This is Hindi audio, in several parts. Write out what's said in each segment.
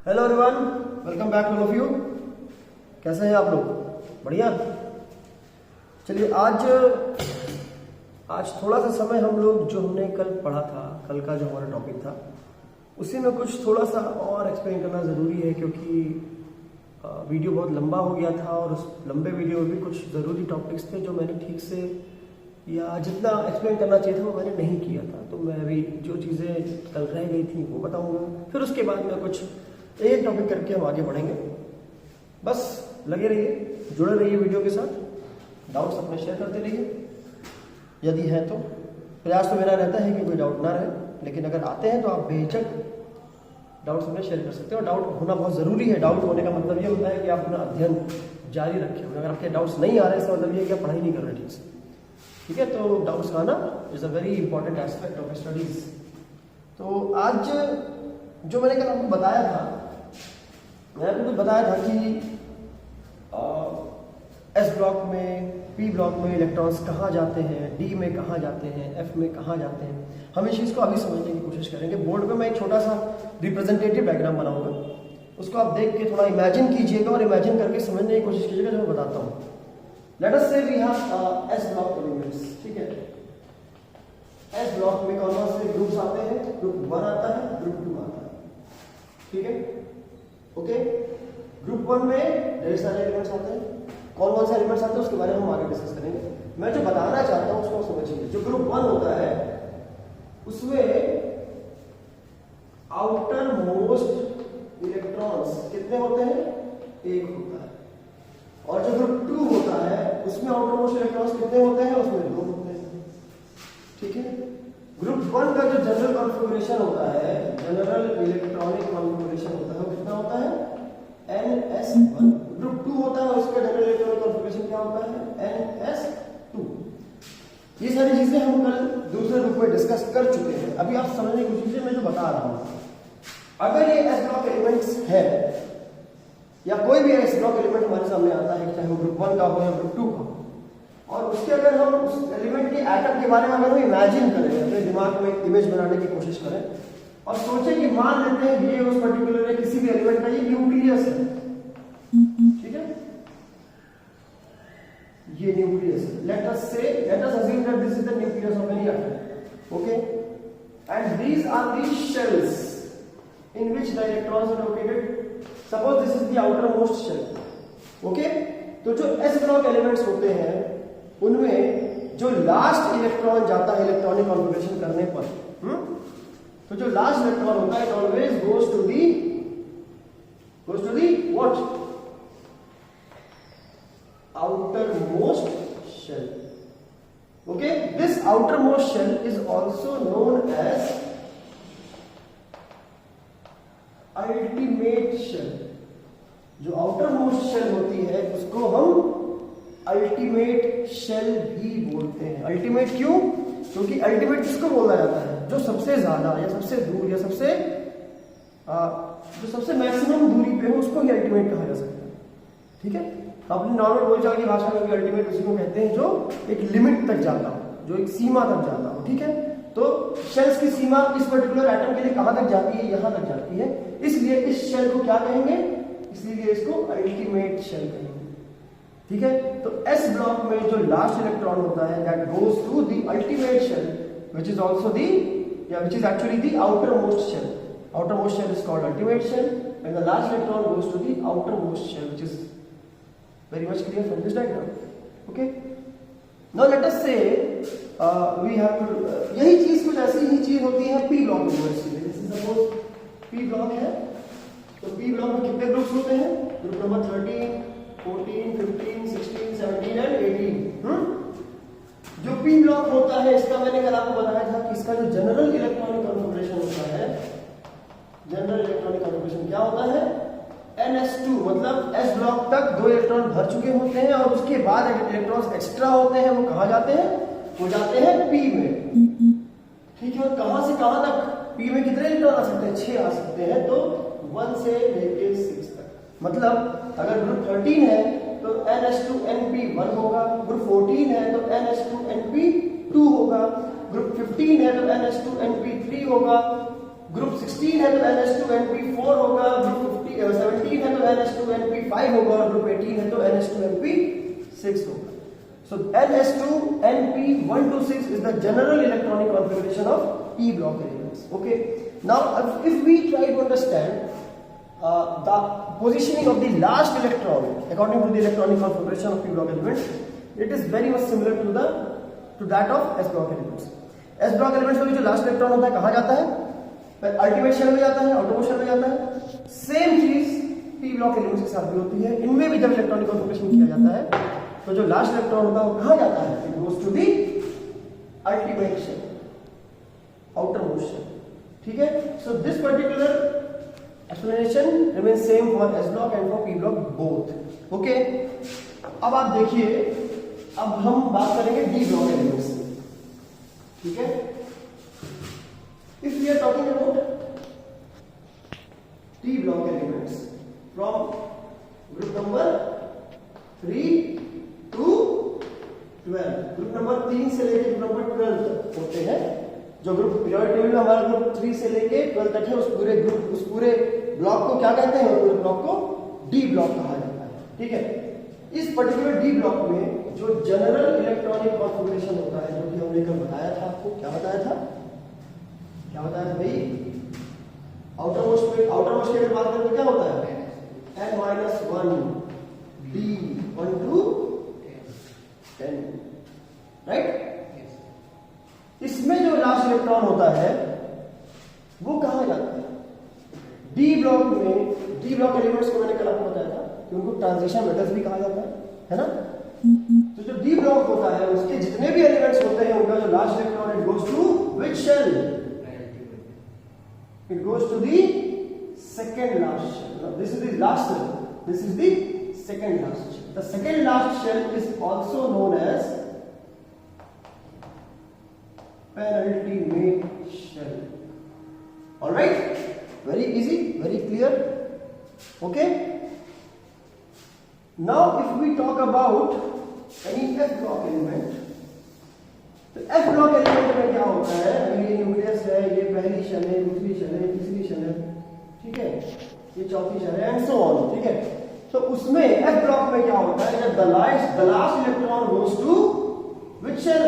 Hello everyone, welcome back to all of you. कैसे हैं आप लोग? बढ़िया। चलिए आज थोड़ा सा समय हम लोग जो हमने कल पढ़ा था, कल का जो हमारा टॉपिक था, उसी में कुछ थोड़ा सा और एक्सप्लेन करना ज़रूरी है, क्योंकि वीडियो बहुत लंबा हो गया था और उस लंबे वीडियो में भी कुछ ज़रूरी टॉपिक्स थे जो मैंने ठीक से या जितना एक्सप्लेन करना चाहिए था वो मैंने नहीं किया था। तो मैं अभी जो चीज़ें कल रह गई थी वो बताऊँगा, फिर उसके बाद मैं कुछ एक टॉपिक करके हम आगे बढ़ेंगे। बस लगे रहिए, जुड़े रहिए वीडियो के साथ, डाउट्स अपने शेयर करते रहिए यदि है तो। प्रयास तो मेरा रहता है कि कोई डाउट ना रहे, लेकिन अगर आते हैं तो आप बेहिचक डाउट्स अपने शेयर कर सकते हो। डाउट होना बहुत ज़रूरी है। डाउट होने का मतलब ये होता है कि आप अपना अध्ययन जारी रखें। अगर आपके डाउट्स नहीं आ रहे इसका मतलब ये कि आप पढ़ाई नहीं कर रहे ठीक से, ठीक है? तो डाउट्स आना is a very important aspect of studies. तो आज जो मैंने कल आपको बताया था, मैंने आपको बताया था कि एस ब्लॉक में, पी ब्लॉक में इलेक्ट्रॉन्स कहाँ जाते हैं, डी में कहाँ जाते हैं, एफ में कहाँ जाते हैं। हम इस चीज़ को अभी समझने की कोशिश करेंगे। बोर्ड पे मैं एक छोटा सा रिप्रेजेंटेटिव डायग्राम बनाऊंगा, उसको आप देख के थोड़ा इमेजिन कीजिएगा और इमेजिन करके समझने की कोशिश कीजिएगा जो मैं बताता हूँ। Let us say we have s block elements, ठीक है? एस ब्लॉक में कौन कौन से ग्रुप्स आते हैं? ग्रुप 1 आता है, ग्रुप 2 आता है, ठीक है? ओके, ग्रुप 1 में ढेर सारे एलिमेंट्स आते हैं। कौन कौन से एलिमेंट्स आते हैं उसके बारे में हम आगे डिस्कस करेंगे। मैं जो बताना चाहता हूं उसको समझिए। जो ग्रुप 1 होता है उसमें आउटर मोस्ट इलेक्ट्रॉन्स कितने होते हैं? 1 होता है। और जो ग्रुप 2 होता है उसमें आउटर मोस्ट इलेक्ट्रॉन्स कितने होते हैं? उसमें 2 होते हैं, ठीक है? ग्रुप 1 का जो जनरल कॉन्फ़िगरेशन होता है, जनरल इलेक्ट्रॉनिक कॉन्फ़िगरेशन होता है, वो कितना होता है? NS1। ग्रुप 2 होता है उसका जनरल इलेक्ट्रॉनिक कॉन्फ़िगरेशन क्या होता है? NS2। ये सारी चीजें हम कल दूसरे ग्रुप में डिस्कस कर चुके हैं। अभी आप समझने की कोशिश मैं जो बता रहा हूं, अगर ये एस ब्लॉक एलिमेंट्स है या कोई भी एस ब्लॉक एलिमेंट हमारे सामने आता है, चाहे वो ग्रुप 1 का हो या ग्रुप 2 का हो, और उसके अगर हम उस एलिमेंट के एटम के बारे में अगर हम इमेजिन करें, अपने दिमाग में एक इमेज बनाने की कोशिश करें और सोचें कि मान लेते हैं ये उस पर्टिकुलर किसी भी एलिमेंट का ये न्यूक्लियस है, ठीक है? ये न्यूक्लियस है। Let us assume that this is the nucleus of any atom, okay? And these are the shells in which the electrons are located. Suppose this is the outermost shell, okay? तो जो s ब्लॉक एलिमेंट्स होते हैं उनमें जो लास्ट इलेक्ट्रॉन जाता है इलेक्ट्रॉनिक कॉन्फ़िगरेशन करने पर, तो जो लास्ट इलेक्ट्रॉन होता है, it always goes to the what? outermost shell. Okay, this outermost shell is also known as ultimate shell. जो outermost shell होती है उसको हम ultimate shell भी बोलते हैं। ultimate क्यों? क्योंकि ultimate किसको बोला जाता है? जो सबसे ज्यादा या सबसे दूर या जो सबसे मैक्सिमम दूरी पे हो उसको ही ultimate कहा जा सकता है, ठीक है? अपनी नॉर्मल बोलचाल की भाषा में भी अल्टीमेट उसी को कहते हैं जो एक लिमिट तक जाता हो, जो एक सीमा तक जाता हो, ठीक है? तो शेल्स की सीमा इस पर्टिकुलर एटम के लिए कहां तक जाती है? यहां तक जाती है। इसलिए इस शेल को क्या कहेंगे? इसलिए इसको अल्टीमेट शेल कहेंगे, ठीक है? तो एस ब्लॉक में जो लास्ट इलेक्ट्रॉन होता है that goes to the ultimate shell which is also which is actually the outermost shell. Outermost shell is called ultimate shell and the last electron goes to the outermost shell, which is very much clear from this diagram. Okay, now let us say we have to यही चीज कुछ ऐसी ही चीज होती है पी ब्लॉक में। जैसे सपोज पी ब्लॉक है तो पी ब्लॉक में कितने ग्रुप्स होते हैं? Group number 13, 14, 15, 16, 17 and 18। जो पी ब्लॉक होता है इसका मैंने कल आपको बताया था कि इसका जो जनरल इलेक्ट्रॉनिक कॉन्फ़िगरेशन होता है, जनरल इलेक्ट्रॉनिक कॉन्फ़िगरेशन क्या होता है? NS2। मतलब एस ब्लॉक तक 2 इलेक्ट्रॉन भर चुके होते हैं और उसके बाद इलेक्ट्रॉन्स एक्स्ट्रा होते हैं, वो कहां जाते हैं? वो जाते हैं पी में, ठीक है? और कहां से कहां तक? पी में कितने इलेक्ट्रॉन आ सकते हैं? 6 आ सकते हैं। तो 1 से लेके 6 तक। मतलब अगर ग्रुप 13 है तो NS2NP1 होगा, ग्रुप 14 है तो NS2NP2 होगा, ग्रुप 15 है तो NS2NP3 होगा, ग्रुप 16 है तो NH2NP4 होगा, ग्रुप NH2NP5 होगा और ग्रुप 18 है तो NH2NP6 होगा. So NH2NP1 to 6 is the general electronic configuration of p block elements. Okay. Now if we try to understand the positioning of the last electron according to the electronic configuration of p block elements, it is very much similar to that of s block elements. s block elements में जो लास्ट इलेक्ट्रॉन होता है कहाँ जाता है? अल्टीमेट शेल में जाता है, आउटरमोस्ट शेल में जाता है. सेम चीज p ब्लॉक एलिमेंट्स के साथ भी होती है. इनमें भी जब इलेक्ट्रॉनिक कॉन्फ़िगरेशन किया जाता है तो जो लास्ट इलेक्ट्रॉन होता है वो कहाँ जाता है? It goes to the ultimate shell, outermost shell. ठीक है. So this particular explanation remain same for s block and for p block both. Okay. अब आप देखिए, अब हम बात करेंगे d ब्लॉक एलिमेंट्स. ठीक है. If we are talking about d block elements from group number 3 to 12, group number 3 से लेकर ग्रुप नंबर 12 तक होते हैं. जो ग्रुप पीरियोडिक टेबल में हमारा ग्रुप 3 से लेकर 12 तक है, उस पूरे ब्लॉक को क्या कहते हैं? पूरे ब्लॉक को डी ब्लॉक कहा जाता है. ठीक है. इस पर्टिकुलर डी ब्लॉक में जो जनरल इलेक्ट्रॉनिक कॉन्फ़िगरेशन होता है, जो कि हमने कल बताया था आपको, क्या बताया था भाई? आउटरमोस्ट की अगर बात करें तो क्या होता है? n-1 d1 to 10, right? इसमें जो लास्ट इलेक्ट्रॉन होता है वो कहां जाता है? डी ब्लॉक में. डी ब्लॉक एलिमेंट्स को मैंने कल आपको बताया था कि उनको ट्रांजिशन मेटल्स भी कहा जाता है ना? तो जो डी ब्लॉक होता है उसके जितने भी एलिमेंट्स होते हैं उनका जो last electron it goes to which shell? It goes to the second last shell. Now, this is the last shell. This is the second last shell. The second last shell is also known as penultimate shell. All right? Very easy, very clear. Okay? Now, if we talk about any f block element, तो f ब्लॉक एलिमेंट में क्या होता है? ये न्यूक्लियस है, ये पहली शेल है, दूसरी शेल है, तीसरी शेल है. ठीक है. ये चौथी शेल है एंड सो ऑन. ठीक है. तो उसमें f ब्लॉक में क्या होता है? जब the last electron goes to which shell?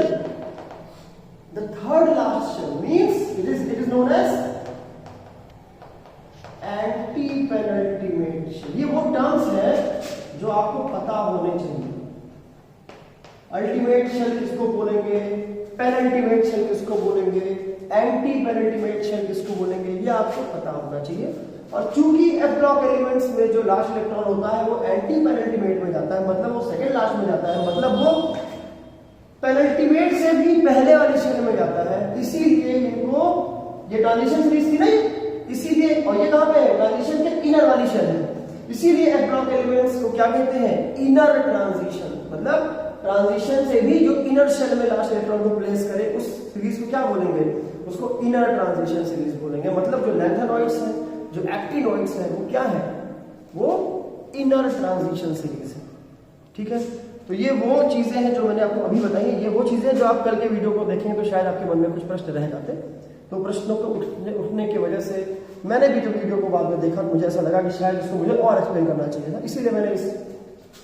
The third last shell. Means it is known as anti penultimate shell. ये वो टर्म्स है जो आपको पता होने चाहिए. अल्टीमेट शेल किसको बोलेंगे? पेनल्टीमेट शेल किसको बोलेंगे? एंटी पेनल्टीमेट शेल किसको बोलेंगे? ये आपको पता होना चाहिए. और चूंकि एफ ब्लॉक एलिमेंट्स में जो लास्ट इलेक्ट्रॉन होता है वो एंटी पेनल्टीमेट में जाता है, मतलब वो सेकंड लास्ट में जाता है, मतलब वो पेनल्टीमेट से भी पहले वाली शेल में जाता है. इसीलिए इनको ये ट्रांजिशन सीरीज थी नहीं, इसीलिए. और ये कहां पे है? ट्रांजिशन के इनर वाली शेल है. इसीलिए एफ ब्लॉक एलिमेंट्स को क्या कहते हैं? Inner transition. मतलब ट्रांजिशन से भी जो इनर शेल में लास्ट इलेक्ट्रॉन को प्लेस करे उस सीरीज को क्या बोलेंगे? उसको इनर ट्रांजिशन सीरीज बोलेंगे. मतलब जो लैंथेनॉइड्स है, जो एक्टिनॉइड्स है, वो क्या है? वो इनर ट्रांजिशन सीरीज है. ठीक है. तो ये वो चीजें हैं जो मैंने आपको अभी बताई. ये वो चीजें जो आप कल के वीडियो को देखेंगे तो शायद आपके मन में कुछ प्रश्न रह जाते. तो प्रश्नों को उठने की वजह से मैंने भी जो वीडियो को बाद में देखा, मुझे ऐसा लगा कि शायद इसको मुझे और एक्सप्लेन करना चाहिए था. इसीलिए मैंने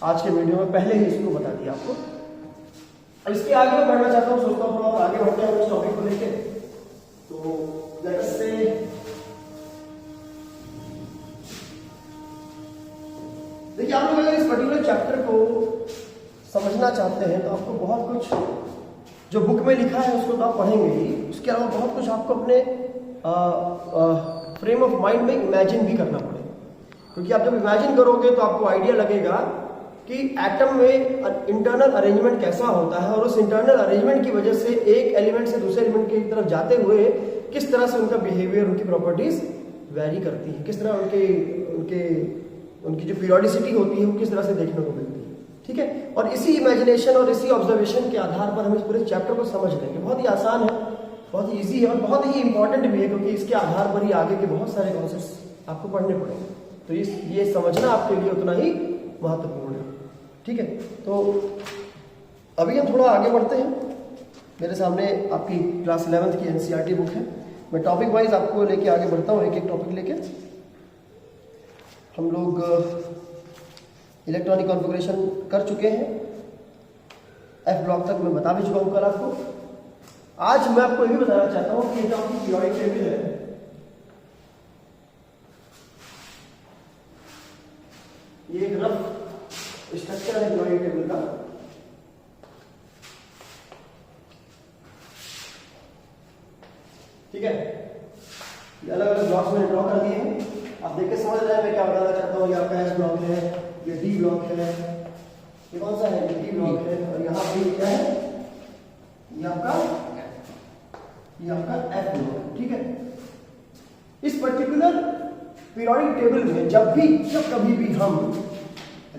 आज के वीडियो में पहले ही इसको बता दिया आपको. इसके आगे मैं बढ़ना चाहता हूँ, सोचता हूँ थोड़ा आगे बढ़ते हैं इस टॉपिक को लेके. तो लेट अस से देखिए, आप लोग अगर इस पर्टिकुलर चैप्टर को समझना चाहते हैं तो आपको बहुत कुछ जो बुक में लिखा है उसको तो आप पढ़ेंगे ही. उसके अलावा बहुत कुछ आपको अपने फ्रेम ऑफ माइंड में इमेजिन भी करना पड़ेगा. क्योंकि आप जब इमेजिन करोगे तो आपको आइडिया लगेगा कि एटम में इंटरनल अरेंजमेंट कैसा होता है और उस इंटरनल अरेंजमेंट की वजह से एक एलिमेंट से दूसरे एलिमेंट की तरफ जाते हुए किस तरह से उनका बिहेवियर, उनकी प्रॉपर्टीज वेरी करती है, किस तरह उनकी जो पीरियोडिसिटी होती है वो किस तरह से देखने को मिलती है. ठीक है. और इसी इमेजिनेशन और इसी ऑब्जर्वेशन के आधार पर हम इस पूरे चैप्टर को समझ लेंगे. बहुत ही आसान है, बहुत ही ईजी है और बहुत ही इंपॉर्टेंट भी है, क्योंकि इसके आधार पर ही आगे के बहुत सारे कॉन्सेप्ट्स आपको पढ़ने पड़ेंगे. तो ये समझना आपके लिए उतना ही महत्वपूर्ण है. ठीक है. तो अभी हम थोड़ा आगे बढ़ते हैं. मेरे सामने आपकी क्लास 11th की एनसीईआरटी बुक है. मैं टॉपिक वाइज आपको लेके आगे बढ़ता हूँ, एक एक टॉपिक लेके. हम लोग इलेक्ट्रॉनिक कॉन्फ़िगरेशन कर चुके हैं। एफ ब्लॉक तक मैं बता भी चुका हूँ कल आपको। आज मैं आपको ये भी बताना चाहता हूँ कि जो आपकी पीरियोडिक टेबल है, ये एक रफ स्ट्रक्चर है पीरियोडिक टेबल का। ठीक है, ये अलग अलग ब्लॉक्स मैंने ड्रॉ कर दिए हैं। आप देख के समझ रहे हैं मैं क्या बताना चाहता हूँ। ये आपका एस ब्लॉक है, ये डी ब्लॉक है, ये कौन सा है, ये डी ब्लॉक है, और यहाँ पे क्या है, ये आपका एफ ब्लॉक है। ठीक है, इस पर्टिकुलर पीरियोडिक टेबल में जब कभी भी हम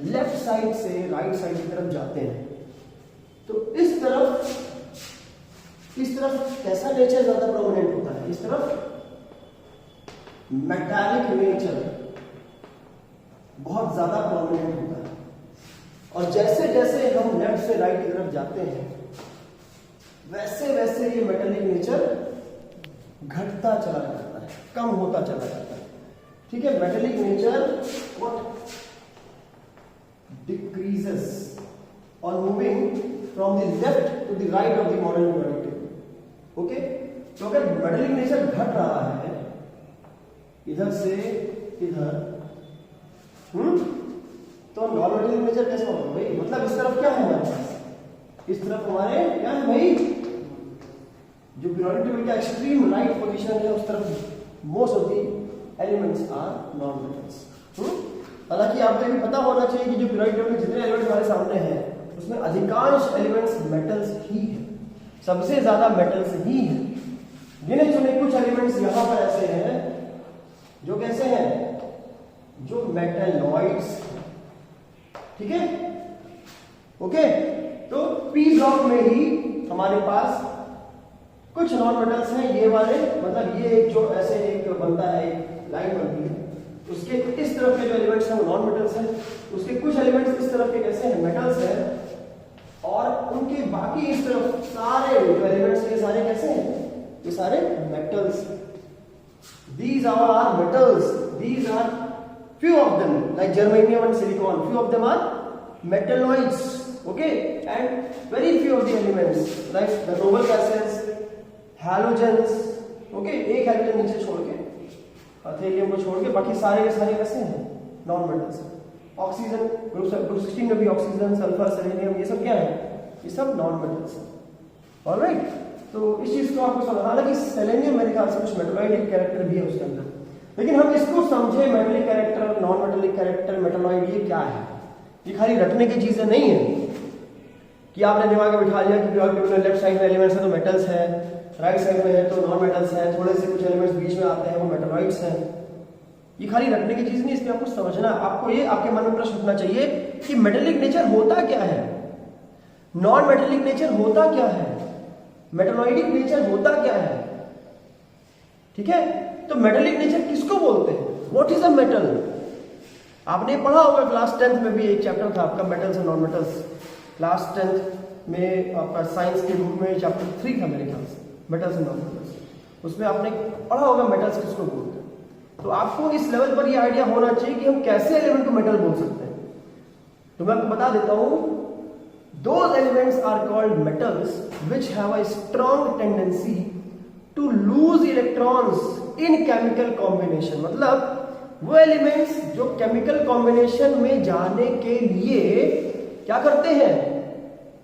लेफ्ट साइड से राइट साइड की तरफ जाते हैं तो इस तरफ कैसा नेचर ज्यादा प्रोमिनेंट होता है, इस तरफ मेटालिक नेचर बहुत ज्यादा प्रोमिनेंट होता है। और जैसे जैसे हम लेफ्ट से राइट की तरफ जाते हैं वैसे वैसे ये मेटालिक नेचर घटता चला जाता है, कम होता चला जाता है। ठीक है, metallic nature what decreases on moving from the left to the right of the modern periodic table। Okay, तो अगर मेटालिक नेचर घट रहा है इधर से इधर, तो नॉन मेटालिक नेचर कैसे होगा भाई? मतलब इस तरफ क्या है हमारे पास, इस तरफ हमारे क्या है भाई, जो पीरियोडिक टेबल का एक्सट्रीम राइट पोजीशन है उस तरफ most of the elements are non metals. हालांकि आपको ये भी पता होना चाहिए कि जो पीरियोडिक टेबल में जितने एलिमेंट्स हमारे सामने हैं उसमें अधिकांश एलिमेंट्स मेटल्स ही हैं, सबसे ज्यादा मेटल्स ही हैं। गिने चुने कुछ एलिमेंट्स यहां पर ऐसे हैं जो कैसे हैं, जो मेटलॉइड्स। ठीक है, ओके, तो पी ब्लॉक में ही हमारे पास कुछ नॉन मेटल्स हैं, ये वाले, मतलब ये एक जो ऐसे एक बनता है, एक लाइन बनती है, उसके इस तरफ के जो एलिमेंट्स हैं वो नॉन मेटल्स हैं, उसके कुछ एलिमेंट्स इस तरफ के कैसे हैं, मेटल्स हैं, और उनके बाकी इस तरफ सारे जो एलिमेंट्स ये सारे कैसे हैं, ये सारे metals. These are metals, these are few of them like germanium and silicon, few of them are metalloids, okay, and very few of the elements like the noble gases, halogens, okay, एक हाइड्रोजन नीचे छोड़ के, हेलियम को छोड़ के बाकी सारे के सारे कैसे हैं, नॉन मेटल्स। ऑक्सीजन ग्रुप 16 में भी ऑक्सीजन, सल्फर, सेलेनियम, ये सब क्या है, ये सब नॉन मेटल्स हैं। ऑलराइट, तो इस चीज को आपको समझ, हालांकि सेलेनियम मेरे ख्याल से कुछ मेटलॉइडिक कैरेक्टर भी है उसके अंदर, लेकिन हम इसको समझे metallic character, non metallic character, metalloid, ये क्या है। ये खाली रटने की चीजें नहीं है कि आपने दिमाग में बिठा लिया कि पीरियोडिक टेबल में लेफ्ट साइड में एलिमेंट्स है तो मेटल्स है, राइट साइड में है तो नॉन मेटल्स है, थोड़े से कुछ एलिमेंट्स बीच में आते हैं वो मेटलॉइड्स हैं। ये खाली रटने की चीज नहीं, इसमें आपको समझना, आपको ये आपके मन में प्रश्न उठना चाहिए कि मेटेलिक नेचर होता क्या है, नॉन मेटेलिक नेचर होता क्या है, मेटलॉइडिक नेचर होता क्या है। ठीक है, तो मेटेलिक नेचर किसको बोलते हैं, व्हाट इज अ मेटल। आपने पढ़ा होगा क्लास 10th में भी एक चैप्टर था आपका metals and non metals, class 10th में आपका साइंस के बुक में चैप्टर 3 था मेरे ख्याल से, मेटल्स एंड नॉन मेटल्स। उसमें आपने पढ़ा होगा मेटल्स किसको बोलते हैं। तो आपको इस लेवल पर ये आइडिया होना चाहिए कि हम कैसे एलिमेंट को मेटल बोल सकते हैं। तो मैं आपको बता देता हूं, those elements are called metals which have a strong tendency to lose electrons in chemical combination। मतलब वो एलिमेंट्स जो केमिकल कॉम्बिनेशन में जाने के लिए क्या करते हैं,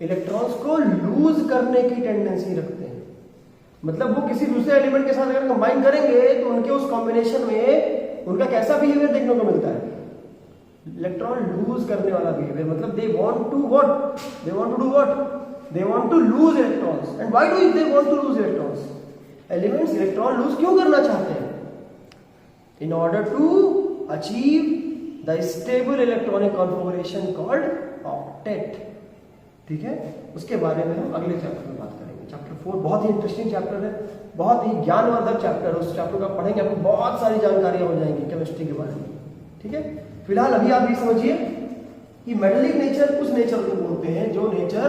इलेक्ट्रॉन्स को लूज करने की टेंडेंसी रखते हैं। मतलब वो किसी दूसरे एलिमेंट के साथ अगर कंबाइन करेंगे तो उनके उस कॉम्बिनेशन में उनका कैसा बिहेवियर देखने को मिलता है, इलेक्ट्रॉन लूज करने वाला बिहेवियर। मतलब they want to what, they want to do what, they want to lose electrons. And why do they want to lose electrons, elements electron lose क्यों करना चाहते हैं, in order to achieve the stable electronic configuration called octet. ठीक है, उसके बारे में हम अगले चैप्टर में बात करेंगे। चैप्टर 4 बहुत ही इंटरेस्टिंग चैप्टर है, बहुत ही ज्ञानवर्धक चैप्टर है। उस चैप्टर को पढ़ेंगे आपको बहुत सारी जानकारियां हो जाएंगी केमिस्ट्री के बारे में। ठीक है, फिलहाल अभी आप ये समझिए कि मेटलिक नेचर उस नेचर को बोलते हैं जो नेचर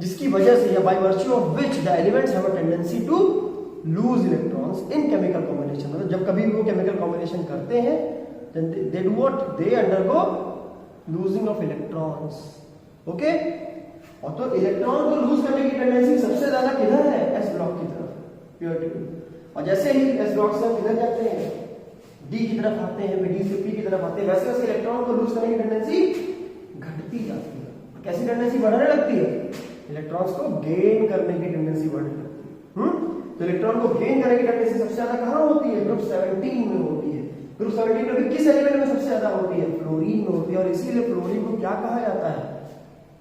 जिसकी वजह से या by virtue of which the elements have a tendency to lose electrons in chemical combination. मतलब जब कभी भी वो केमिकल कॉम्बिनेशन करते हैं then they do what? They undergo losing of electrons. Okay? और तो इलेक्ट्रॉन को लूज करने की टेंडेंसी सबसे ज्यादा किधर है? एस ब्लॉक की तरफ, प्योरिटी में। और जैसे ही एस ब्लॉक से हम किधर जाते हैं? डी की तरफ आते हैं, डी से पी की तरफ आते हैं, वैसे वैसे इलेक्ट्रॉन को लूज करने की टेंडेंसी घटती जाती है। कैसी टेंडेंसी बढ़ने लगती है? इलेक्ट्रॉन्स को गेन करने की टेंडेंसी बढ़ने लगती है। तो इलेक्ट्रॉन को गेन करने की टेंडेंसी सबसे ज्यादा कहां होती है? ग्रुप 17 में होती है। ग्रुप 17 में किस एलिमेंट में सबसे ज्यादा होती है? फ्लोरीन में होती है। और इसीलिए फ्लोरीन को क्या कहा जाता है?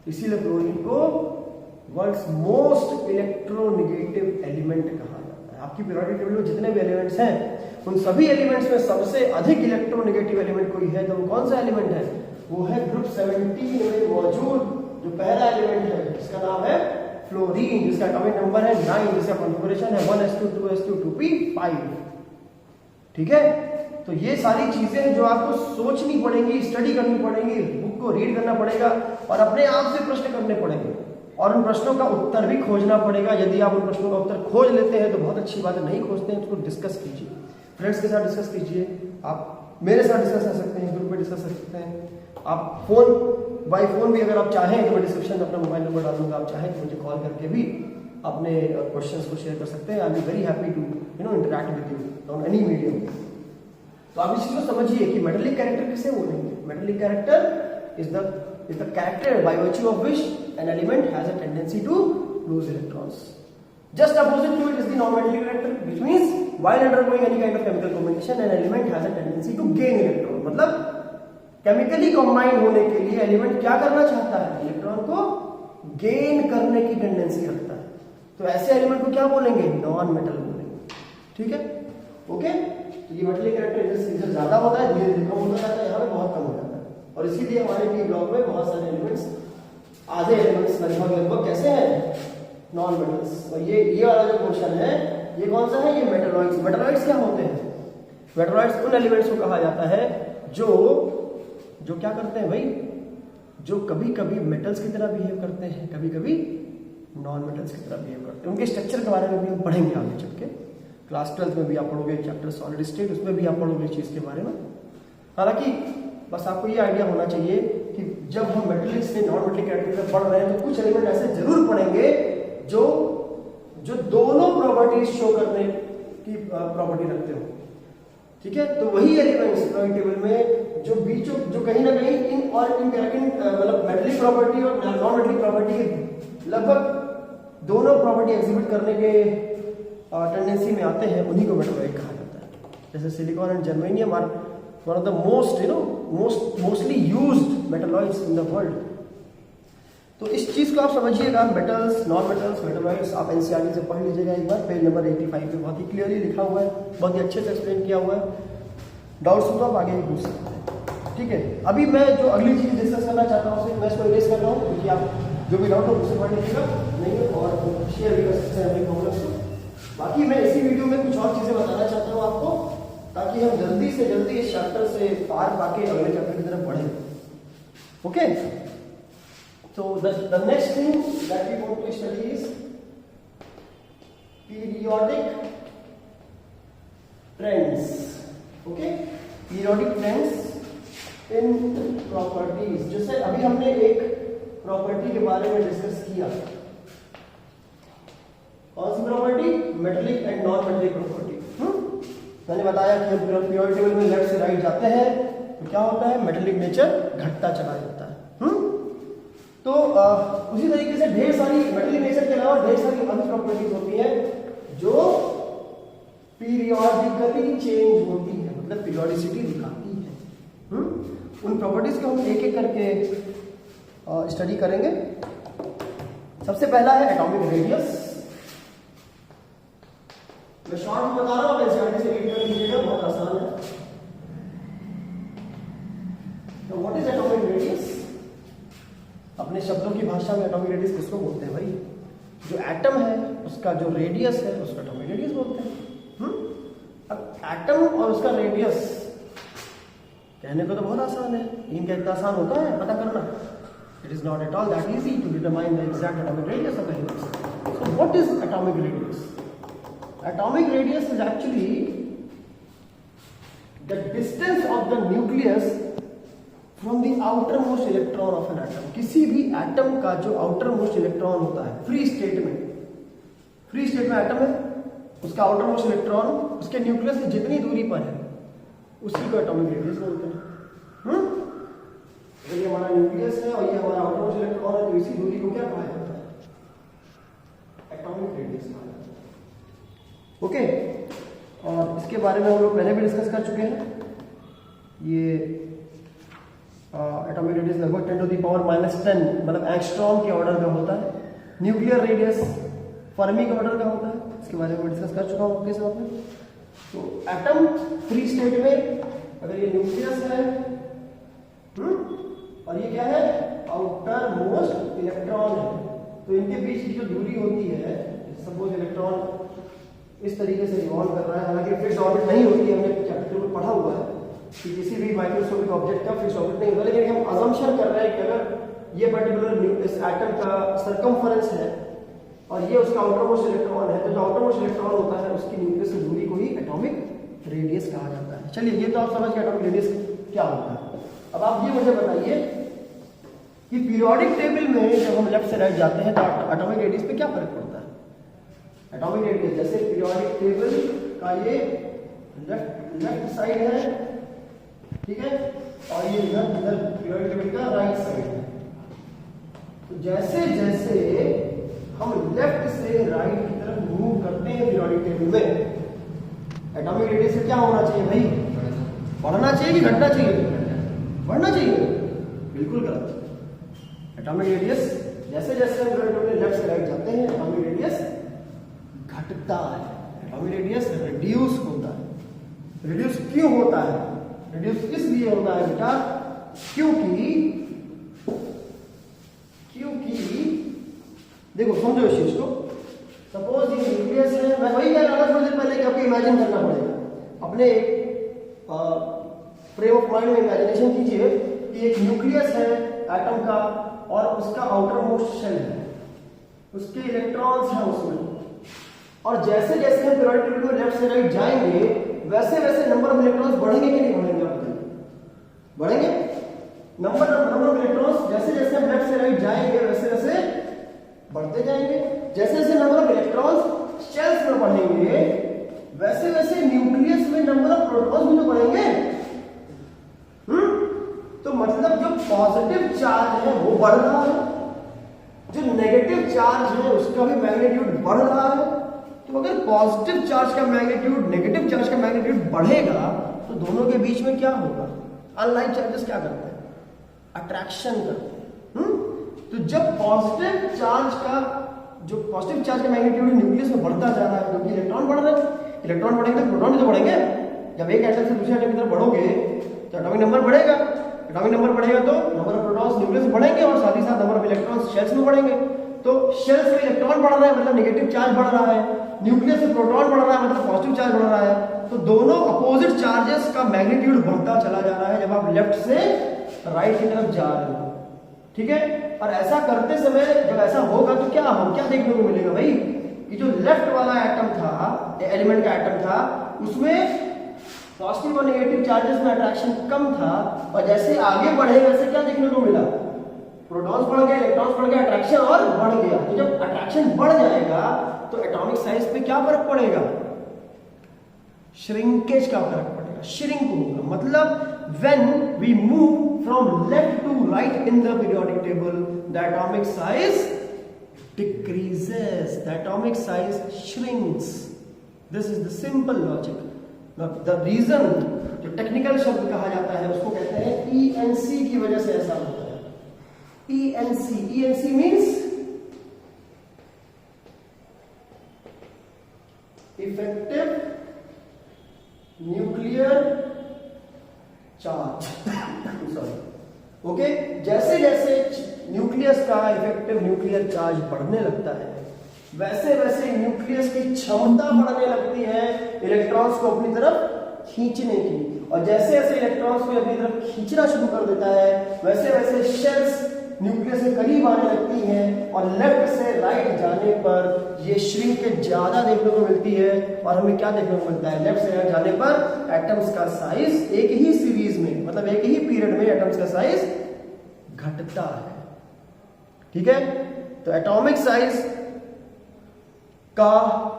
इसीलिए फ्लोरीन को वर्ल्ड्स मोस्ट इलेक्ट्रोनेगेटिव एलिमेंट कहा जाता है। आपकी पीरियोडिक टेबल में जितने भी एलिमेंट्स हैं, उन सभी एलिमेंट्स में सबसे अधिक इलेक्ट्रोनेगेटिव एलिमेंट कोई है तो वो कौन सा एलिमेंट है? वो है ग्रुप 17 में मौजूद जो पहला एलिमेंट है, इसका नाम है फ्लोरीन, जिसका एटॉमिक नंबर है 9, जिसका कॉन्फ़िगरेशन है 1s2 2s2 2p5। ठीक है, तो ये सारी चीजें हैं जो आपको सोचनी पड़ेंगी, स्टडी करनी पड़ेगी, बुक को रीड करना पड़ेगा और अपने आप से प्रश्न करने पड़ेंगे और उन प्रश्नों का उत्तर भी खोजना पड़ेगा। यदि आप उन प्रश्नों का उत्तर खोज लेते हैं तो बहुत अच्छी बात है, नहीं खोजते हैं तो उसको डिस्कस कीजिए, फ्रेंड्स के साथ डिस्कस कीजिए, आप मेरे साथ डिस्कस कर सकते हैं, ग्रुप में डिस्कस कर सकते हैं। आप फोन बाय फोन भी अगर आप चाहें तो मैं डिस्क्रिप्शन में अपना मोबाइल नंबर डाल दूंगा, आप चाहें तो मुझे कॉल करके भी अपने क्वेश्चंस को शेयर कर सकते हैं। I be very happy to interact with you on any medium. तो आप इस चीज को समझिए कि मेटालिक कैरेक्टर किसे बोलेंगे? Metallic character is the character by virtue of which an element has a tendency to lose electrons. Just opposite to it is the non-metallic character, which means while undergoing any kind of chemical combination, an element has a tendency to gain electron. मतलब केमिकली कॉम्बाइन होने के लिए एलिमेंट क्या करना चाहता है? इलेक्ट्रॉन को गेन करने की टेंडेंसी रखता है। तो ऐसे एलिमेंट को क्या बोलेंगे? नॉन मेटल बोलेंगे। ठीक है, ओके। तो ये मेटालिक कैरेक्टर इधर ज्यादा होता है, धीरे धीरे कम होता जाता है, यहाँ पे बहुत कम हो जाता है। और इसीलिए हमारे पी ब्लॉक में बहुत सारे एलिमेंट्स, आधे एलिमेंट्स लगभग कैसे हैं? Non metals. और ये वाला जो पोर्शन है ये कौन सा है? ये मेटलॉइड्स। मेटलॉइड्स क्या होते हैं? मेटलॉइड्स उन एलिमेंट्स को कहा जाता है जो क्या करते हैं भाई? जो कभी कभी मेटल्स की तरह बिहेव करते हैं, कभी कभी नॉन मेटल्स की तरह बिहेव करते हैं। उनके स्ट्रक्चर के बारे में भी हम पढ़ेंगे आगे चल के। क्लास 12 में भी आप पढ़ोगे चैप्टर सॉलिड स्टेट, उसमें भी आप पढ़ोगे इस चीज के बारे में। हालांकि बस आपको ये आइडिया होना चाहिए कि जब हम मेटलिक से नॉन मेटलिक कैरेक्टर में पढ़ रहे हैं तो कुछ एलिमेंट ऐसे जरूर पढ़ेंगे जो दोनों प्रॉपर्टीज शो करने की प्रॉपर्टी रखते हो। ठीक है, तो वही एलिमेंट्स पीरियोडिक टेबल में जो कहीं ना कहीं इन मतलब मेटलिक प्रॉपर्टी और नॉन मेटलिक प्रॉपर्टी लगभग दोनों प्रॉपर्टी एग्जिबिट करने के टेंडेंसी में आते हैं, उन्हीं को मेटलॉइड कहा जाता है। जैसे silicon and germanium are one of the mostly used metalloids in the world. तो इस चीज को आप समझिएगा, मेटल्स, नॉन मेटल्स, मेटलॉइड्स आप एनसीईआरटी से पढ़ लीजिएगा एक बार, पेज नंबर 85 पे बहुत ही क्लियरली लिखा हुआ है, बहुत ही अच्छे से एक्सप्लेन किया हुआ है। डाउट्स हो तो आप आगे भी पूछ सकते हैं। ठीक है, अभी मैं जो अगली चीज डिस्कस करना चाहता हूँ मैं इसको इरेज कर रहा हूँ, क्योंकि आप जो भी डाउट हो मुझसे पढ़ लीजिएगा नहीं और शेयर भी कर सकते हैं अपने प्रॉब्लम्स को। बाकी मैं इसी वीडियो में कुछ और चीजें बताना चाहता हूँ आपको, ताकि हम जल्दी से जल्दी इस चैप्टर से पार पाके अगले चैप्टर की तरफ बढ़े। Okay, so the next thing that we want to study is periodic trends. Okay, periodic trends in properties. जैसे अभी हमने एक प्रॉपर्टी के बारे में डिस्कस किया, कौन सी property? Metallic and non metallic property. मैंने बताया कि हम पीरियोडिक टेबल में लेफ्ट से राइट जाते हैं तो क्या होता है? मेटलिक नेचर घटता चला जाता है। तो उसी तरीके से ढेर सारी मेटलिक नेचर के अलावा ढेर सारी अन्य प्रॉपर्टीज होती हैं जो पीरियोडिकली चेंज होती है, मतलब पीरियोडिसिटी दिखाती है। उन प्रॉपर्टीज को हम एक एक करके स्टडी करेंगे। सबसे पहला है एटॉमिक रेडियस। मैं शॉर्ट में बता रहा हूं, एनसीईआरटी से रीड कर लीजिएगा, बहुत आसान है। तो व्हाट इज एटॉमिक रेडियस? अपने शब्दों की भाषा में एटॉमिक रेडियस किसको बोलते हैं भाई? जो एटम है उसका जो रेडियस है उसका एटॉमिक रेडियस बोलते हैं। अब एटम और उसका रेडियस कहने को तो बहुत आसान है, लेकिन क्या इतना आसान होता है पता करना? It is not at all that easy to determine the exact atomic radius of elements. So what is atomic radius? Atomic radius is actually the distance of the nucleus from the outermost electron of an atom. किसी भी एटम का जो आउटर मोस्ट इलेक्ट्रॉन होता है फ्री स्टेट में एटम है, उसका आउटर मोस्ट इलेक्ट्रॉन उसके न्यूक्लियस से जितनी दूरी पर है उसी को एटॉमिक रेडियस बोलते हैं। तो ये हमारा न्यूक्लियस है और ये हमारा आउटर मोस्ट इलेक्ट्रॉन है, तो इसी दूरी को क्या कहा जाता है? एटॉमिक रेडियस कहा जाता है। ओके, और इसके बारे में हम लोग पहले भी डिस्कस कर चुके हैं। ये एटॉमिक रेडियस लगभग 10⁻⁻10 मतलब एंगस्ट्रॉम के ऑर्डर का होता है। न्यूक्लियर रेडियस फर्मी के ऑर्डर का होता है, इसके बारे में डिस्कस कर चुका हूं आपके साथ में। तो एटम फ्री स्टेट में, अगर ये न्यूक्लियस है और ये क्या है? आउटर मोस्ट इलेक्ट्रॉन है, तो इनके बीच की जो दूरी होती है, सपोज इलेक्ट्रॉन इस तरीके से रिवॉल्व कर रहा है, हालांकि फिक्स्ड ऑर्बिट नहीं होती, हमने चैप्टर में पढ़ा हुआ है कि किसी भी माइक्रोस्कोपिक ऑब्जेक्ट का फिक्स्ड ऑर्बिट नहीं होता, लेकिन हम अजम्पशन कर रहे हैं कि अगर ये पर्टिकुलर इस एटम का सरकमफेरेंस है और ये उसका आउटर मोस्ट इलेक्ट्रॉन है, तो जो आउटर मोस्ट इलेक्ट्रॉन होता है उसकी न्यूक्लियस की दूरी को ही एटॉमिक रेडियस कहा जाता है। चलिए, ये तो आप समझ गए एटॉमिक रेडियस क्या होता है। अब आप ये मुझे बताइए कि पीरियोडिक टेबल में जब हम लेफ्ट से राइट जाते हैं तो एटॉमिक रेडियस पे क्या फर्क पड़ता है? एटॉमिक रेडियस जैसे पीरियोडिक टेबल का ये लेफ्ट साइड है, ठीक है, और ये इधर पीरियोडिक टेबल का राइट साइड है। तो जैसे जैसे हम लेफ्ट से राइट की तरफ मूव करते हैं पीरियोडिक टेबल में, एटॉमिक रेडियस से क्या होना चाहिए भाई? बढ़ना चाहिए कि घटना चाहिए? बढ़ना चाहिए। बिल्कुल गलत। एटॉमिक रेडियस जैसे जैसे हम पीरियोडिक टेबल में लेफ्ट से राइट जाते हैं एटॉमिक रेडियस घटता है, एटॉमिक रेडियस रिड्यूस होता है। रिड्यूस क्यों होता है? रिड्यूस इसलिए होता है बेटा क्योंकि देखो, समझो इस चीज को। सपोज ये न्यूक्लियस है, मैं वही कह रहा था थोड़ी देर पहले कि आपको इमेजिन करना पड़ेगा। अपने फ्रेम ऑफ माइंड में इमेजिनेशन कीजिए कि एक न्यूक्लियस है एटम का और उसका आउटर मोस्ट शेल है, उसके इलेक्ट्रॉन्स हैं उसमें, और जैसे जैसे हम पीरियोडिक टेबल में लेफ्ट से राइट जाएंगे वैसे वैसे नंबर ऑफ इलेक्ट्रॉन्स बढ़ेंगे कि नहीं बढ़ेंगे? आप बताइए, बढ़ेंगे। नंबर ऑफ इलेक्ट्रॉन्स जैसे जैसे हम लेफ्ट से राइट जाएंगे वैसे वैसे बढ़ते जाएंगे। जैसे जैसे नंबर ऑफ इलेक्ट्रॉन्स शेल्स में बढ़ेंगे वैसे वैसे न्यूक्लियस में नंबर ऑफ प्रोटॉन्स भी तो बढ़ेंगे। तो मतलब जो पॉजिटिव चार्ज है वो बढ़ रहा है, जो नेगेटिव चार्ज है उसका भी मैग्नीट्यूड बढ़ रहा है। तो अगर पॉजिटिव चार्ज का मैग्नीट्यूड नेगेटिव चार्ज का मैग्नीट्यूड बढ़ेगा तो दोनों के बीच में क्या होगा? अनलाइक चार्जेस क्या करते हैं? अट्रैक्शन करते हैं। तो जब पॉजिटिव चार्ज का मैग्नीट्यूड न्यूक्लियस में बढ़ता जा रहा है क्योंकि इलेक्ट्रॉन बढ़ रहे हैं, इलेक्ट्रॉन बढ़ेंगे तो प्रोटॉन भी तो बढ़ेंगे। जब एक एटम से दूसरे एटम की तरफ बढ़ोगे तो एटॉमिक नंबर बढ़ेगा, एटॉमिक नंबर बढ़ेगा तो नंबर ऑफ प्रोटॉन्स न्यूक्लियस में बढ़ेंगे और साथ ही साथ नंबर ऑफ इलेक्ट्रॉन्स शेल्स में बढ़ेंगे। तो शेल्स में इलेक्ट्रॉन बढ़ रहा है मतलब नेगेटिव चार्ज बढ़ रहा है, न्यूक्लियस में प्रोटॉन बढ़ रहा है मतलब पॉजिटिव चार्ज बढ़ रहा है। तो दोनों अपोजिट चार्जेस का मैग्नीट्यूड बढ़ता चला जा रहा है जब आप लेफ्ट से राइट की तरफ जा रहे हो, ठीक है। और ऐसा करते समय जब ऐसा होगा तो क्या देखने को मिलेगा भाई कि जो लेफ्ट वाला एटम था, एलिमेंट का एटम था, उसमें पॉजिटिव और नेगेटिव चार्जेस में अट्रैक्शन कम था, और जैसे आगे बढ़े वैसे क्या देखने को मिला? प्रोटॉन्स बढ़ गए, इलेक्ट्रॉन्स बढ़ गए, अट्रैक्शन और बढ़ गया। तो जब अट्रैक्शन बढ़ जाएगा तो एटॉमिक साइज पे क्या फर्क पड़ेगा? श्रिंकेज का फर्क पड़ेगा, श्रिंक होगा। मतलब when we move from left to right in the periodic table, the atomic size decreases, the atomic size shrinks. This is the simple logic. Now the reason, जो टेक्निकल शब्द कहा जाता है उसको कहते हैं ENC की वजह से ऐसा होता है। ENC means effective nuclear charge. Sorry, okay. जैसे जैसे न्यूक्लियस का इफेक्टिव न्यूक्लियर चार्ज बढ़ने लगता है वैसे वैसे न्यूक्लियस की क्षमता बढ़ने लगती है इलेक्ट्रॉन्स को अपनी तरफ खींचने की, और जैसे जैसे इलेक्ट्रॉन्स को अपनी तरफ खींचना शुरू कर देता है वैसे वैसे शेल्स न्यूक्लियस के करीब आने लगती हैं और लेफ्ट से राइट जाने पर ये श्रिंकेज ज्यादा देखने को मिलती है। और हमें क्या देखने को मिलता है, लेफ्ट से राइट जाने पर एटम्स का साइज एक ही सीरीज में, मतलब एक ही पीरियड में एटम्स का साइज घटता है। ठीक है, तो एटॉमिक साइज का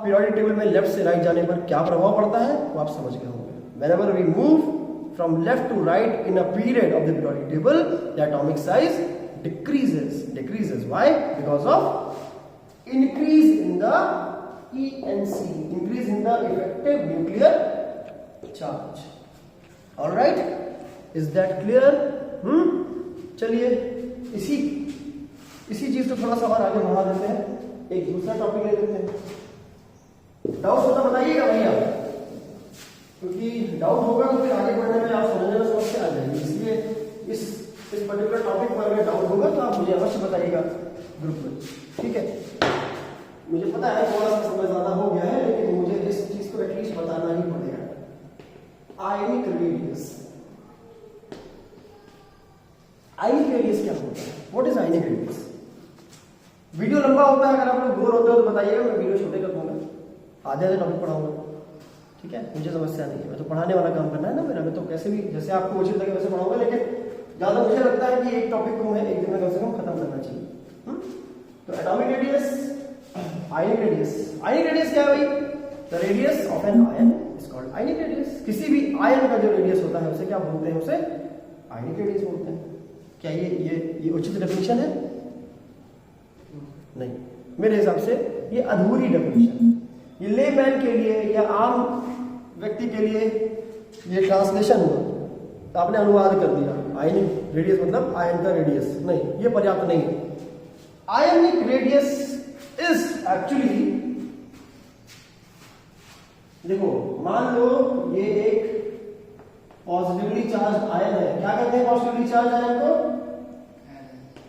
पीरियोडिक टेबल में लेफ्ट से राइट जाने पर क्या प्रभाव पड़ता है वो आप समझ गए होंगे। Whenever we move from left to right in a period of the periodic table, the atomic size decreases. Why? Because of increase in the ENC, increase in the effective nuclear charge. All right? Is that clear? चलिए इसी चीज को थोड़ा सा और आगे बढ़ा देते हैं, एक दूसरा टॉपिक ले लेते हैं। डाउट होता बताइएगा भैया, क्योंकि डाउट होगा तो फिर आगे बढ़ने में आप समझने में समस्या आ जाएगी। इसलिए इस पर्टिकुलर टॉपिक पर अगर डाउट होगा तो आप मुझे अवश्य बताइएगा ग्रुप में। ठीक है, मुझे पता है थोड़ा सा समय ज्यादा हो गया है, लेकिन मुझे इस चीज को एटलीस्ट बताना ही पड़ेगा। आयनिक रेडियस, आयनिक रेडियस क्या होता है? What is ionic radius? Video लंबा होता है, अगर आप लोग बोर होते हो तो बताइएगा, मैं वीडियो छोटे कर दूंगा, आधे टॉपिक पढ़ाऊंगा। ठीक है, मुझे समस्या नहीं है, मैं तो पढ़ाने वाला काम करना है ना मेरा, मैं तो कैसे भी जैसे आपको उचित लगे वैसे पढ़ाऊंगा, लेकिन ज्यादा मुझे लगता है कि एक टॉपिक को मैं एक दिन में कम से कम खत्म करना चाहिए। तो atomic radius, ionic radius. Ionic radius क्या है भाई? The radius of an ion is called ionic radius. किसी भी आयन का जो रेडियस होता है उसे क्या बोलते हैं? उसे आयनिक रेडियस बोलते हैं। क्या ये उचित डेफिनेशन है? नहीं, मेरे हिसाब से ये अधूरी डेफिनेशन। ये लेमैन के लिए या आम व्यक्ति के लिए ये ट्रांसलेशन हुआ, तो आपने अनुवाद कर दिया। आयनिक रेडियस मतलब आयन का रेडियस, नहीं, ये पर्याप्त नहीं है। आयनिक रेडियस इज एक्चुअली, देखो मान लो ये एक पॉजिटिवली चार्ज आयन है। क्या कहते हैं पॉजिटिवली चार्ज आयन को?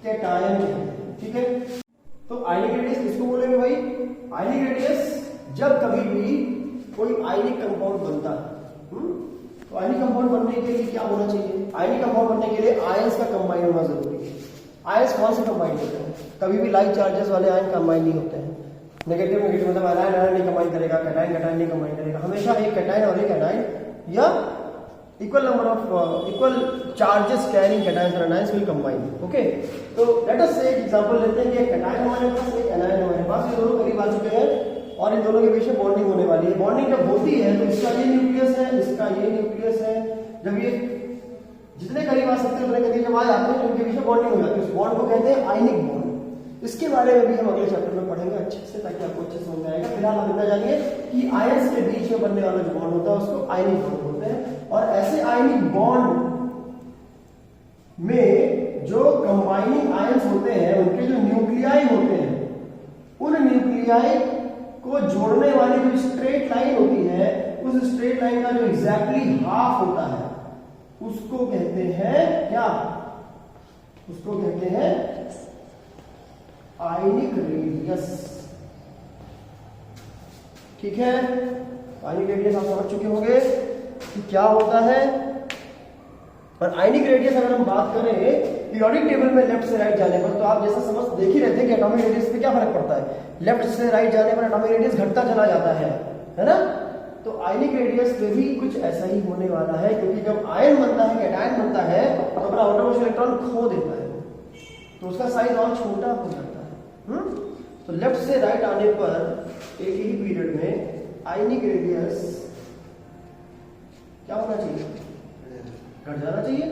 कैटायन। ठीक है, तो आयनिक रेडियस किसको बोलेंगे भाई? आयनिक रेडियस जब कभी भी कोई आयनिक कंपाउंड बनता है, तो आयनिक कंपाउंड बनने के लिए क्या होना चाहिए? आयनिक कंपाउंड बनने के लिए आयंस का कंबाइन होना जरूरी है। आयंस कौन से कंबाइन होते हैं? कभी भी लाइक चार्जेस वाले आयन कंबाइन नहीं होते हैं। नेगेटिव मतलब एनायन नहीं कंबाइन करेगा, कैटायन नहीं कंबाइन करेगा। हमेशा एक कैटायन और एक एनायन या equal number of equal charges carrying cations और एनायंस विल कंबाइन। ओके, तो लेट अस से एक एग्जांपल लेते हैं कि एक कैटायन हमारे पास, एक एनायन हमारे पास, ये दोनों करीब आ चुके हैं और इन दोनों के बीच में बॉन्डिंग होने वाली है। बॉन्डिंग जब होती है तो इसका ये न्यूक्लियस है, इसका ये न्यूक्लियस है। जब ये जितने करीब आ सकते हैं उतने करीब जब आ जाते हैं तो इनके बीच में बॉन्डिंग हो जाती है। उस बॉन्ड को कहते हैं आयनिक बॉन्ड। इसके बारे में भी हम अगले चैप्टर में पढ़ेंगे अच्छे से, ताकि आपको अच्छे से समझ में आएगा। फिलहाल आप इतना जानिए कि आयंस के बीच में बनने वाला जो बॉन्ड होता है उसको आयनिक बॉन्ड बोलते हैं। और ऐसे आयनिक बॉन्ड में जो कंबाइनिंग आयंस होते हैं, उनके जो न्यूक्लियाई होते हैं, उन न्यूक्लियाई को जोड़ने वाली जो स्ट्रेट लाइन होती है, उस स्ट्रेट लाइन का जो एग्जैक्टली हाफ होता है उसको कहते हैं क्या? उसको कहते हैं आयनिक रेडियस। ठीक है, आयनिक रेडियस आप समझ चुके होंगे कि क्या होता है। और आयनिक रेडियस अगर हम बात करें पीरियोडिक टेबल में लेफ्ट से राइट जाने पर, तो आप जैसा समझ देख ही रहे थे कि एटॉमिक रेडियस पे क्या फर्क पड़ता है। लेफ्ट से राइट जाने पर एटॉमिक रेडियस घटता चला जाता है ना? तो आयनिक रेडियस पे भी कुछ ऐसा ही होने वाला है, क्योंकि जब आयन बनता है, कैटायन बनता है, तो अपना आउटरमोस्ट इलेक्ट्रॉन खो देता है, तो उसका साइज और छोटा हो जाता है। तो लेफ्ट से राइट आने पर एक ही पीरियड में आयनिक रेडियस क्या होना चाहिए? घट जाना चाहिए।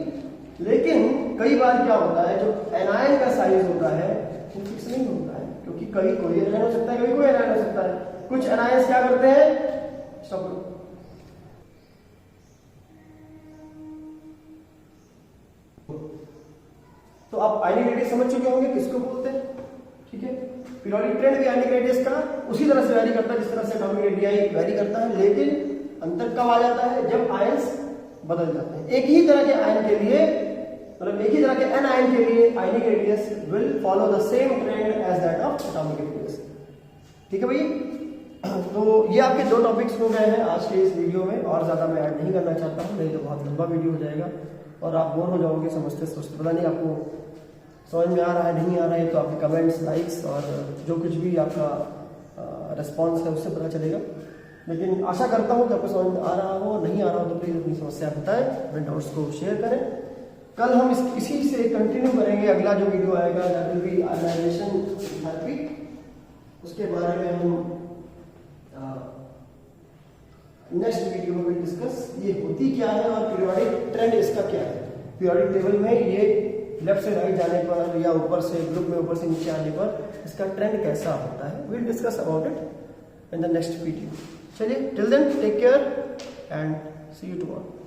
लेकिन कई बार क्या होता है, जो एनायन का साइज होता है वो फिक्स नहीं होता है, क्योंकि कभी कोई एनायन हो सकता है, कभी कोई एनायन हो सकता है। कुछ एनायंस क्या करते हैं, तो आप आयनिक रेडियस समझ चुके होंगे किसको बोलते हैं। ठीक है, पीरियोडिक ट्रेंड भी आयनिक रेडियस का उसी तरह से वैरी करता है जिस तरह से एटॉमिक रेडियस वैरी करता है, लेकिन अंतर कब आ जाता है? जब आयंस बदल जाते हैं। एक ही तरह के आयन के लिए, मतलब एक ही तरह के एन आयन के लिए ionic radius will follow the same trend as that of atomic radius. ठीक है भैया, तो ये आपके दो टॉपिक्स हो गए हैं आज के इस वीडियो में, और ज्यादा मैं ऐड नहीं करना चाहता हूँ, नहीं तो बहुत लंबा वीडियो हो जाएगा और आप बोर हो जाओगे समझते सोचते। पता नहीं आपको समझ में आ रहा है नहीं आ रहा है तो आपके कमेंट्स, लाइक्स और जो कुछ भी आपका रिस्पॉन्स है उससे पता चलेगा। लेकिन आशा करता हूँ कि आपको समझ में आ रहा हो, नहीं आ रहा हो तो प्लीज़ अपनी समस्या बताएं, अपने डाउट्स को शेयर करें। कल हम इसी से कंटिन्यू करेंगे। अगला जो वीडियो आएगा that will be ionization therapy, उसके बारे में हम नेक्स्ट वीडियो में विल डिस्कस ये होती क्या है और पीरियोडिक ट्रेंड इसका क्या है। पीरियोडिक टेबल में ये लेफ्ट से राइट जाने पर या ऊपर से ग्रुप में ऊपर से नीचे आने पर इसका ट्रेंड कैसा होता है, will discuss about it in the next video. चलिए, till then take care and see you tomorrow.